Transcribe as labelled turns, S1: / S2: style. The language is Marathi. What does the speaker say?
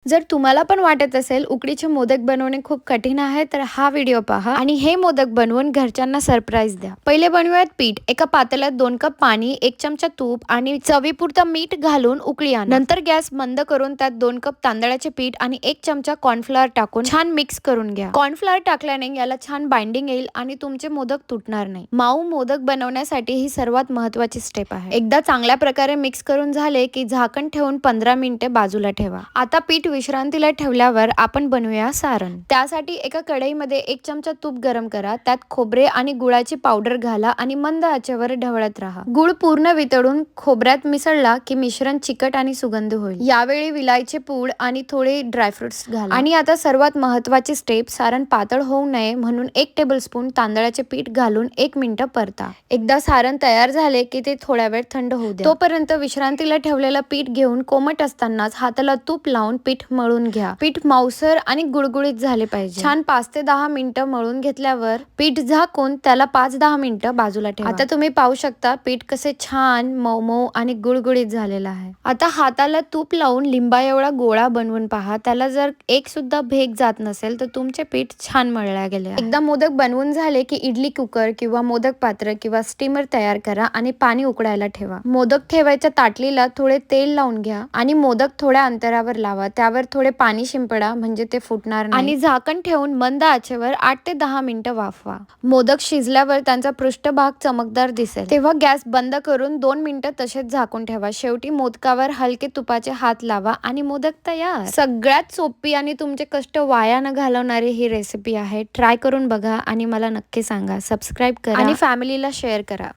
S1: जर तुम्हाला पण वाटत असेल उकडीचे मोदक बनवणे खूप कठीण आहे तर हा व्हिडिओ पहा आणि हे मोदक बनवून घरच्यांना सरप्राईज द्या। पहिले बनवूयात पीठ। एका पातेल्यात 2 कप पाणी, 1 चमचा तूप आणि चवीपुरतं मीठ घालून उकळी आणा। नंतर गॅस बंद करून त्यात 2 कप तांदळाचे पीठ आणि 1 चमचा कॉर्नफ्लॉवर टाकून छान मिक्स करून घ्या। कॉर्नफ्लॉवर टाकल्याने याला छान बाइंडिंग येईल आणि तुमचे मोदक तुटणार नाही। मऊ मोदक बनवण्यासाठी ही सर्वात महत्त्वाची स्टेप आहे। एकदा चांगल्या प्रकारे मिक्स करून झाले की झाकण ठेवून 15 मिनिटे बाजूला ठेवा। आता पीठ विश्रांतीला ठेवल्यावर आपण बनवूया सारण। त्यासाठी एका कढईमध्ये 1 चमचा तूप गरम करा, त्यात खोबरे आणि गुळाची पावडर घाला आणि मंद आचेवर ढवळत राहा। गुळ पूर्ण वितळून खोबऱ्यात मिसळला की मिश्रण चिकट आणि सुगंधी होईल। यावेळी विलायची पूड आणि थोडे ड्रायफ्रुट्स घाला। आणि आता सर्वात महत्त्वाची स्टेप, सारण पातळ होऊ नये म्हणून 1 टेबलस्पून तांदळाचे पीठ घालून 1 मिनिट परता। एकदा सारण तयार झाले की ते थोड्या वेळ थंड होऊ द्या। तोपर्यंत विश्रांतीला ठेवलेलं पीठ घेऊन कोमट असतानाच हाताला तूप लावून पीठ मळून घ्या। पीठ मऊसर आणि गुळगुळीत झाले पाहिजे। छान 5 ते 10 मिनिटं मळून घेतल्यावर पीठ झाकून त्याला 5-10 मिनिटं बाजूला ठेवा। आता तुम्ही पाहू शकता पीठ कसे छान मऊ आणि गुळगुळीत झालेलं आहे। आता हाताला तूप लावून लिंबा एवढा गोळा बनवून पहा। त्याला जर एक सुद्धा भेग जात नसेल तर तुमचे पीठ छान मळले गेले। एकदा मोदक बनवून झाले की इडली कुकर किंवा मोदक पात्र किंवा स्टीमर तयार करा आणि पाणी उकळायला ठेवा। मोदक ठेवायच्या ताटलीला थोडे तेल लावून घ्या आणि मोदक थोड्या अंतरावर लावा। त्यावर थोडे पाणी शिंपडा म्हणजे ते फुटणार नाही आणि झाकण ठेवून मंद आचेवर 8 ते 10 मिनिटं वाफवा। मोदक शिजल्यावर त्यांचा पृष्ठभाग चमकदार दिसेल तेव्हा गॅस बंद करून 2 मिनिटं तसेच झाकून ठेवा। शेवटी मोदकावर हलके तुपाचे हात लावा आणि मोदक तयार। सगळ्यात सोपी आणि तुमचे कष्ट वाया न घालवणारी ही रेसिपी आहे। ट्राय करून बघा आणि मला नक्की सांगा। सबस्क्राईब करा आणि फॅमिलीला शेअर करा।